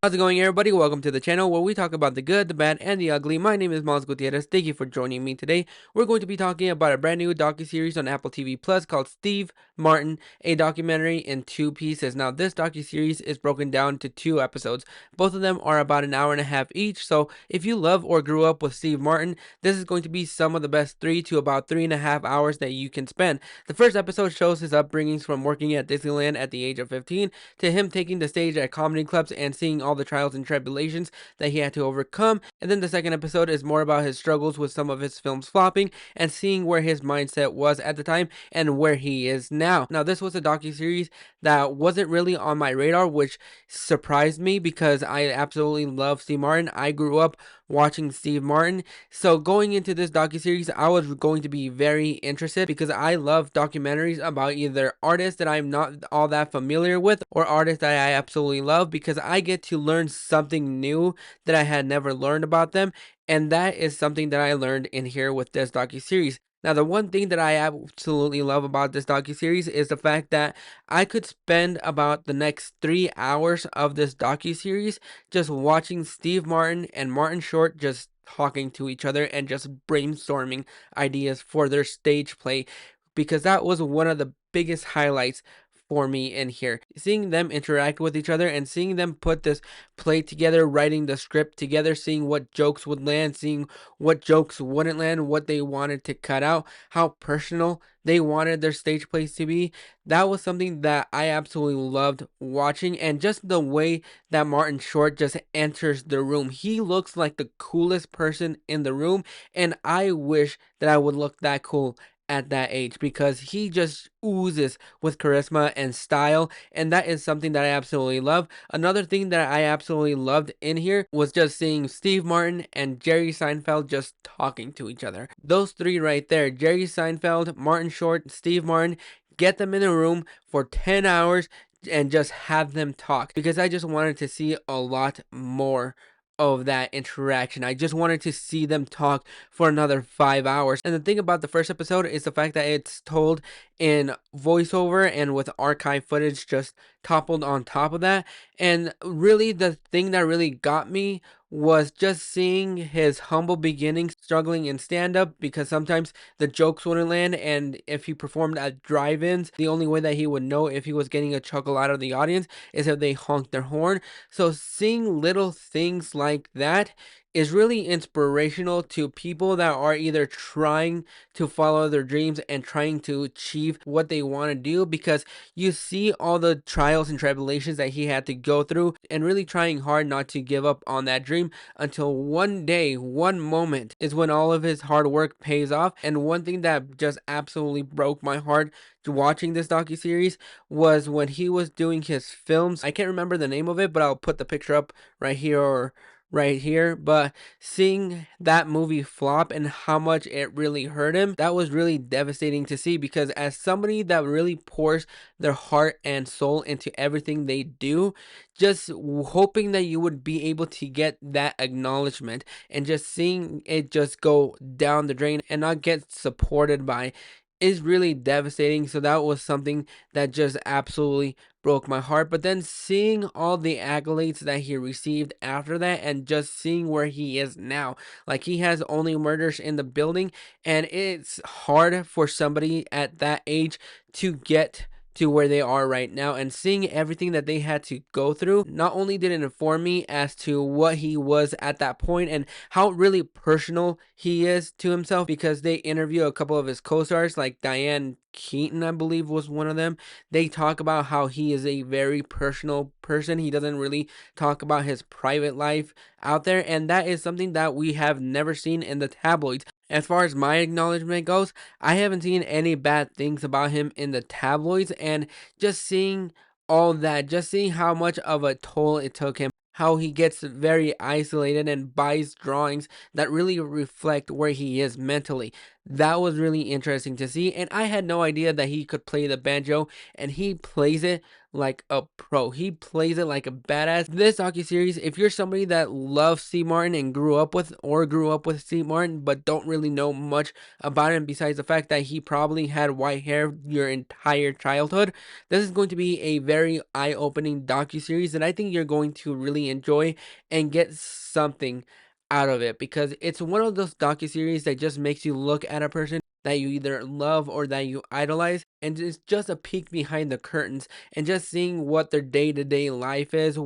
How's it going, everybody? Welcome to the channel where we talk about the good, the bad, and the ugly. My name is Miles Gutierrez. Thank you for joining me today. We're going to be talking about a brand new docu-series on Apple TV Plus called Steve Martin, a documentary in two pieces. Now, this docu-series is broken down to two episodes. Both of them are about an hour and a half each, so if you love or grew up with Steve Martin, this is going to be some of the best 3 to about 3.5 hours that you can spend. The first episode shows his upbringings from working at Disneyland at the age of 15 to him taking the stage at comedy clubs and seeing all the trials and tribulations that he had to overcome. And then the second episode is more about his struggles with some of his films flopping and seeing where his mindset was at the time and where he is now. Now, this was a docu-series that wasn't really on my radar, which surprised me because I absolutely love Steve Martin. I grew up watching Steve Martin. So going into this docuseries, I was going to be very interested because I love documentaries about either artists that I'm not all that familiar with or artists that I absolutely love, because I get to learn something new that I had never learned about them. And that is something that I learned in here with this docuseries. Now, the one thing that I absolutely love about this docuseries is the fact that I could spend about the next 3 hours of this docuseries just watching Steve Martin and Martin Short just talking to each other and just brainstorming ideas for their stage play, because that was one of the biggest highlights for me in here. Seeing them interact with each other and seeing them put this play together, writing the script together, seeing what jokes would land, seeing what jokes wouldn't land, what they wanted to cut out, how personal they wanted their stage plays to be. That was something that I absolutely loved watching, and just the way that Martin Short just enters the room. He looks like the coolest person in the room, and I wish that I would look that cool at that age, because he just oozes with charisma and style, and that is something that I absolutely love. Another thing that I absolutely loved in here was just seeing Steve Martin and Jerry Seinfeld just talking to each other. Those three right there, Jerry Seinfeld, Martin Short, Steve Martin, get them in a room for 10 hours and just have them talk, because I just wanted to see a lot more of that interaction. I just wanted to see them talk for another 5 hours. And the thing about the first episode is the fact that it's told in voiceover and with archive footage just toppled on top of that. And really, the thing that really got me was just seeing his humble beginnings, struggling in stand-up, because sometimes the jokes wouldn't land, and if he performed at drive-ins, the only way that he would know if he was getting a chuckle out of the audience is if they honked their horn. So seeing little things like that is really inspirational to people that are either trying to follow their dreams and trying to achieve what they want to do, because you see all the trials and tribulations that he had to go through and really trying hard not to give up on that dream until one day, one moment is when all of his hard work pays off. And one thing that just absolutely broke my heart watching this docu-series was when he was doing his films. I can't remember the name of it, but I'll put the picture up right here or right here. But seeing that movie flop and how much it really hurt him, that was really devastating to see, because as somebody that really pours their heart and soul into everything they do, just hoping that you would be able to get that acknowledgement and just seeing it just go down the drain and not get supported by is really devastating. So that was something that just absolutely broke my heart. But then seeing all the accolades that he received after that and just seeing where he is now, like he has Only Murders in the Building, and it's hard for somebody at that age to get to where they are right now, and seeing everything that they had to go through not only did it inform me as to what he was at that point and how really personal he is to himself, because they interview a couple of his co-stars like Diane Keaton, I believe was one of them. They talk about how he is a very personal person. He doesn't really talk about his private life out there, and that is something that we have never seen in the tabloids. As far as my acknowledgement goes, I haven't seen any bad things about him in the tabloids, and just seeing all that, just seeing how much of a toll it took him, how he gets very isolated and buys drawings that really reflect where he is mentally. That was really interesting to see, and I had no idea that he could play the banjo, and he plays it like a pro. He plays it like a badass. This docuseries, if you're somebody that loves Steve Martin and grew up with Steve Martin but don't really know much about him besides the fact that he probably had white hair your entire childhood, this is going to be a very eye-opening docuseries that I think you're going to really enjoy and get something out of it, because it's one of those docuseries that just makes you look at a person that you either love or that you idolize, and it's just a peek behind the curtains and just seeing what their day-to-day life is,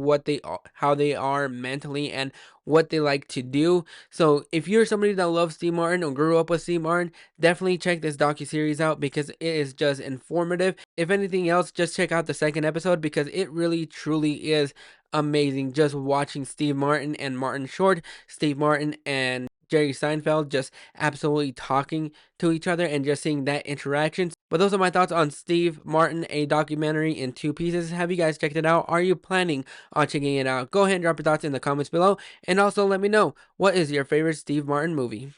how they are mentally, and what they like to do. So if you're somebody that loves Steve Martin or grew up with Steve Martin, definitely check this docuseries out because it is just informative. If anything else, just check out the second episode because it really truly is amazing just watching Steve Martin and Martin Short, Steve Martin and Jerry Seinfeld just absolutely talking to each other and just seeing that interaction. But those are my thoughts on Steve Martin, a documentary in 2 pieces. Have you guys checked it out? Are you planning on checking it out? Go ahead and drop your thoughts in the comments below. And also let me know, what is your favorite Steve Martin movie?